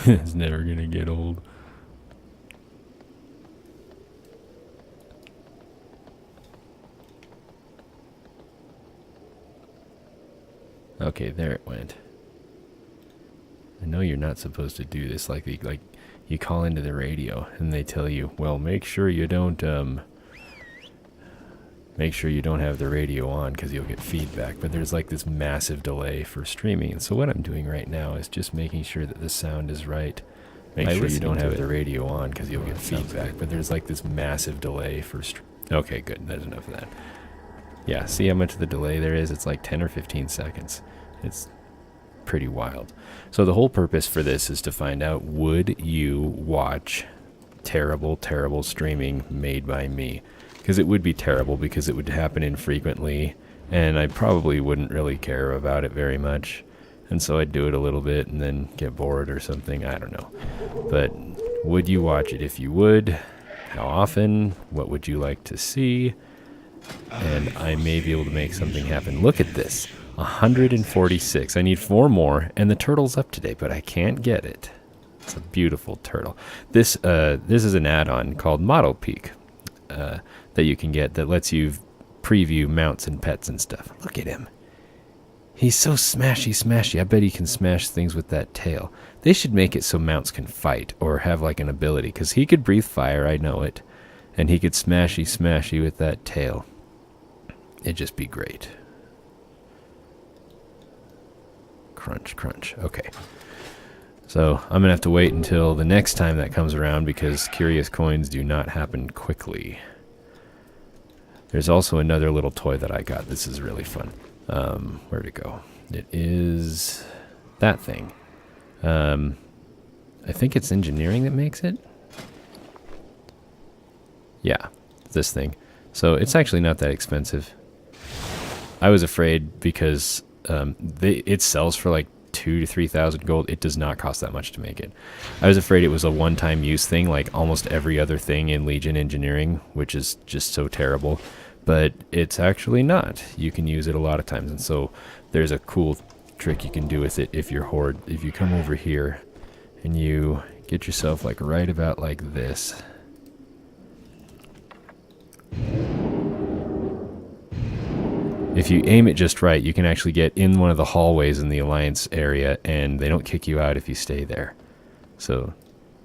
It's never gonna get old. Okay, there it went. I know you're not supposed to do this. Like you call into the radio and they tell you, well, make sure you don't have the radio on because you'll get feedback. But there's like this massive delay for streaming. And so what I'm doing right now is just making sure that the sound is right. Make sure you don't have the radio on because you'll get feedback. But there's like this massive delay for okay, good. That's enough of that. Yeah, see how much of the delay there is? It's like 10 or 15 seconds. It's pretty wild. So the whole purpose for this is to find out, would you watch terrible, terrible streaming made by me? Because it would be terrible because it would happen infrequently, and I probably wouldn't really care about it very much. And so I'd do it a little bit and then get bored or something. I don't know. But would you watch it? If you would, how often? What would you like to see? And I may be able to make something happen. Look at this. 146. I need 4 more, and the turtle's up today, but I can't get it. It's a beautiful turtle. This is an add-on called Model Peak that you can get that lets you preview mounts and pets and stuff. Look at him. He's so smashy. I bet he can smash things with that tail. They should make it so mounts can fight or have like an ability, because he could breathe fire, I know it, and he could smashy with that tail. It'd just be great. Crunch, crunch. Okay. So I'm going to have to wait until the next time that comes around because curious coins do not happen quickly. There's also another little toy that I got. This is really fun. Where'd it go? It is that thing. I think it's engineering that makes it. Yeah, this thing. So it's actually not that expensive. I was afraid because it sells for like 2,000 to 3,000 gold. It does not cost that much to make it. I was afraid it was a one-time use thing, like almost every other thing in Legion Engineering, which is just so terrible. But it's actually not. You can use it a lot of times, and so there's a cool trick you can do with it if you're Horde. If you come over here and you get yourself like right about like this. If you aim it just right, you can actually get in one of the hallways in the Alliance area, and they don't kick you out if you stay there. So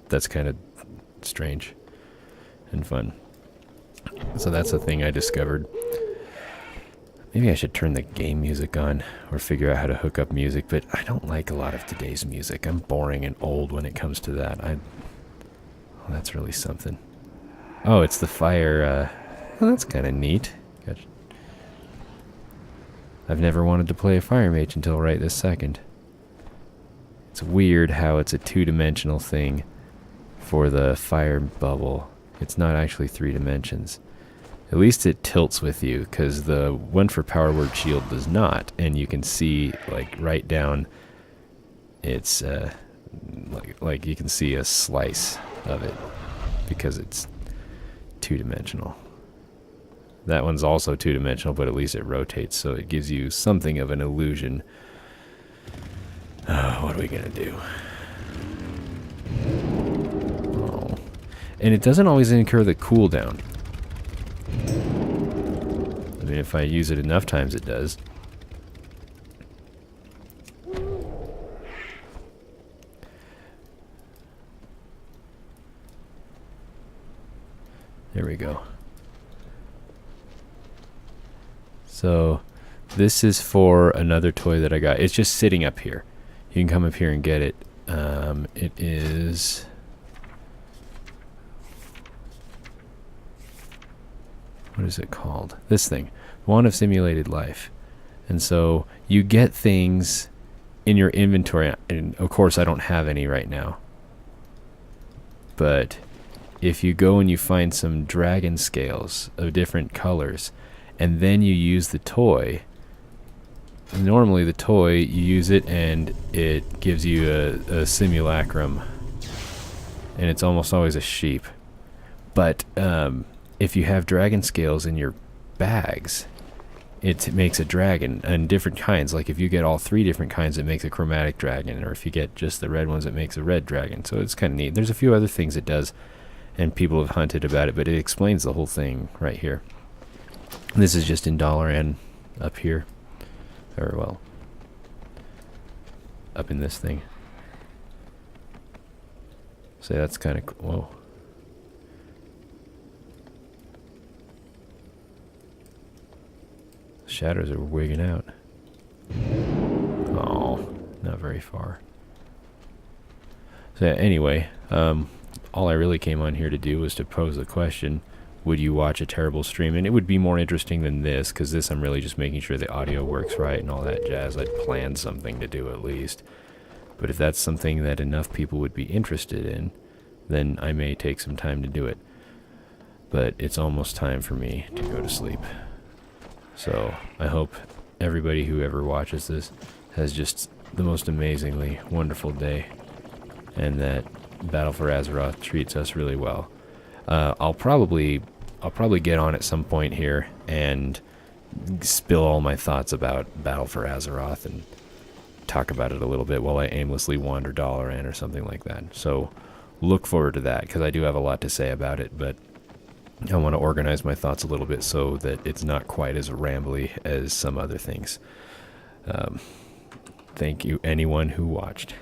that's kind of strange and fun. So that's a thing I discovered. Maybe I should turn the game music on or figure out how to hook up music, but I don't like a lot of today's music. I'm boring and old when it comes to that. Oh, that's really something. Oh, it's the fire. Well, that's kind of neat. Gotcha. I've never wanted to play a fire mage until right this second. It's weird how it's a 2-dimensional thing for the fire bubble. It's not actually 3 dimensions. At least it tilts with you, because the one for Power Word Shield does not, and you can see like right down. It's like you can see a slice of it because it's 2-dimensional. That one's also 2-dimensional, but at least it rotates, so it gives you something of an illusion. What are we gonna do? Oh. And it doesn't always incur the cooldown. I mean, if I use it enough times, it does. There we go. So this is for another toy that I got. It's just sitting up here. You can come up here and get it. It is... what is it called? This thing. Wand of Simulated Life. And so you get things in your inventory. And of course I don't have any right now. But if you go and you find some dragon scales of different colors, and then you use the toy, normally the toy, you use it and it gives you a simulacrum. And it's almost always a sheep. But if you have dragon scales in your bags, it makes a dragon, and different kinds. Like if you get all 3 different kinds, it makes a chromatic dragon, or if you get just the red ones, it makes a red dragon. So it's kind of neat. There's a few other things it does, and people have hunted about it, but it explains the whole thing right here. This is just in $N up here, or well, up in this thing. So that's kind of cool. Whoa. Shadows are wigging out. Oh, not very far. So anyway, all I really came on here to do was to pose the question, would you watch a terrible stream? And it would be more interesting than this, because this I'm really just making sure the audio works right and all that jazz. I'd planned something to do at least. But if that's something that enough people would be interested in, then I may take some time to do it. But it's almost time for me to go to sleep. So I hope everybody who ever watches this has just the most amazingly wonderful day, and that Battle for Azeroth treats us really well. I'll probably get on at some point here and spill all my thoughts about Battle for Azeroth and talk about it a little bit while I aimlessly wander $N or something like that. So look forward to that, because I do have a lot to say about it, but I want to organize my thoughts a little bit so that it's not quite as rambly as some other things. Thank you, anyone who watched.